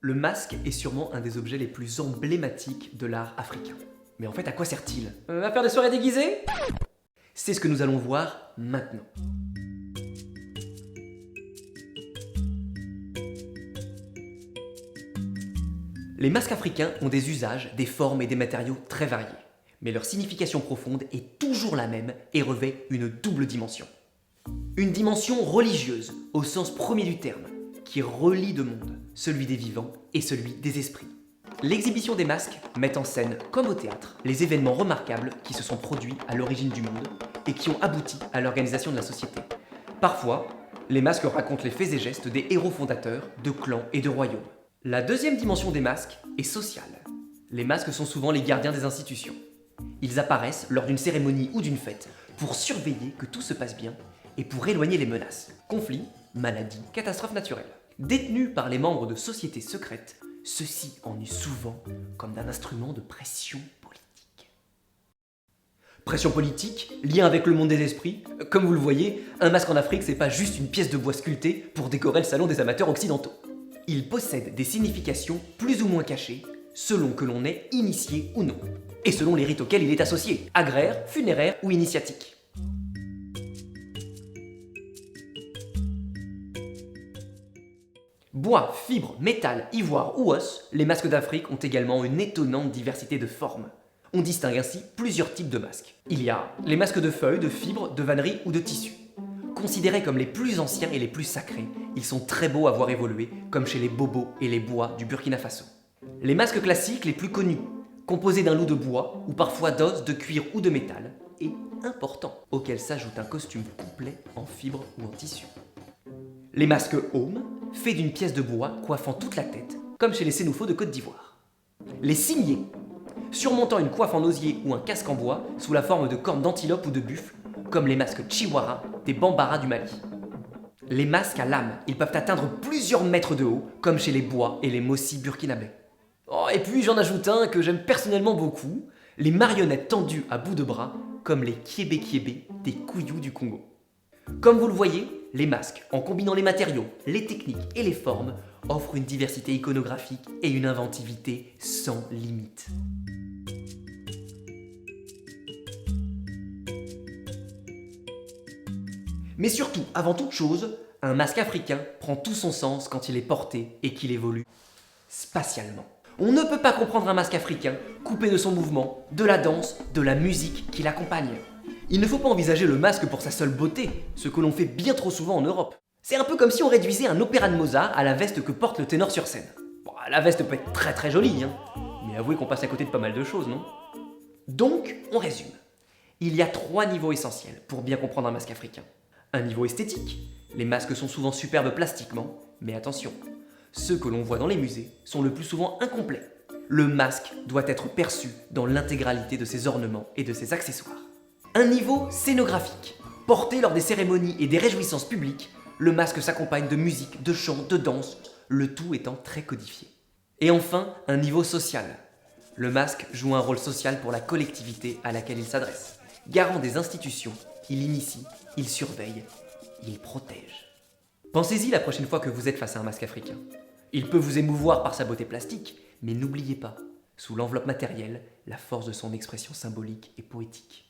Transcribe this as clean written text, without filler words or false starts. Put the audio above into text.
Le masque est sûrement un des objets les plus emblématiques de l'art africain. Mais en fait, à quoi sert-il? À faire des soirées déguisées? C'est ce que nous allons voir maintenant. Les masques africains ont des usages, des formes et des matériaux très variés. Mais leur signification profonde est toujours la même et revêt une double dimension. Une dimension religieuse, au sens premier du terme, qui relie deux mondes, celui des vivants et celui des esprits. L'exhibition des masques met en scène, comme au théâtre, les événements remarquables qui se sont produits à l'origine du monde et qui ont abouti à l'organisation de la société. Parfois, les masques racontent les faits et gestes des héros fondateurs, de clans et de royaumes. La deuxième dimension des masques est sociale. Les masques sont souvent les gardiens des institutions. Ils apparaissent lors d'une cérémonie ou d'une fête pour surveiller que tout se passe bien et pour éloigner les menaces, conflits, maladies, catastrophes naturelles. Détenus par les membres de sociétés secrètes, ceux-ci en usent souvent comme d'un instrument de pression politique. Pression politique, lien avec le monde des esprits. Comme vous le voyez, un masque en Afrique, c'est pas juste une pièce de bois sculptée pour décorer le salon des amateurs occidentaux. Il possède des significations plus ou moins cachées, selon que l'on est initié ou non, et selon les rites auxquels il est associé, agraires, funéraires ou initiatiques. Bois, fibres, métal, ivoire ou os, les masques d'Afrique ont également une étonnante diversité de formes. On distingue ainsi plusieurs types de masques. Il y a les masques de feuilles, de fibres, de vannerie ou de tissu. Considérés comme les plus anciens et les plus sacrés, ils sont très beaux à voir évoluer, comme chez les bobos et les bois du Burkina Faso. Les masques classiques les plus connus, composés d'un loup de bois ou parfois d'os, de cuir ou de métal, et importants, auxquels s'ajoute un costume complet en fibres ou en tissu. Les masques Home, faits d'une pièce de bois coiffant toute la tête, comme chez les Sénoufos de Côte d'Ivoire. Les cimiers, surmontant une coiffe en osier ou un casque en bois sous la forme de cornes d'antilope ou de buffle, comme les masques Chiwara des Bambara du Mali. Les masques à lame, ils peuvent atteindre plusieurs mètres de haut, comme chez les Bois et les Mossi burkinabés. Oh, et puis j'en ajoute un que j'aime personnellement beaucoup, les marionnettes tendues à bout de bras, comme les Kiébé des Kouyou du Congo. Comme vous le voyez, les masques, en combinant les matériaux, les techniques et les formes, offrent une diversité iconographique et une inventivité sans limite. Mais surtout, avant toute chose, un masque africain prend tout son sens quand il est porté et qu'il évolue spatialement. On ne peut pas comprendre un masque africain coupé de son mouvement, de la danse, de la musique qui l'accompagne. Il ne faut pas envisager le masque pour sa seule beauté, ce que l'on fait bien trop souvent en Europe. C'est un peu comme si on réduisait un opéra de Mozart à la veste que porte le ténor sur scène. Bon, la veste peut être très jolie, mais avouez qu'on passe à côté de pas mal de choses, non? Donc, on résume. Il y a 3 niveaux essentiels pour bien comprendre un masque africain. Un niveau esthétique, les masques sont souvent superbes plastiquement, mais attention, ceux que l'on voit dans les musées sont le plus souvent incomplets. Le masque doit être perçu dans l'intégralité de ses ornements et de ses accessoires. Un niveau scénographique. Porté lors des cérémonies et des réjouissances publiques, le masque s'accompagne de musique, de chant, de danse, le tout étant très codifié. Et enfin, un niveau social. Le masque joue un rôle social pour la collectivité à laquelle il s'adresse. Garant des institutions, il initie, il surveille, il protège. Pensez-y la prochaine fois que vous êtes face à un masque africain. Il peut vous émouvoir par sa beauté plastique, mais n'oubliez pas, sous l'enveloppe matérielle, la force de son expression symbolique et poétique.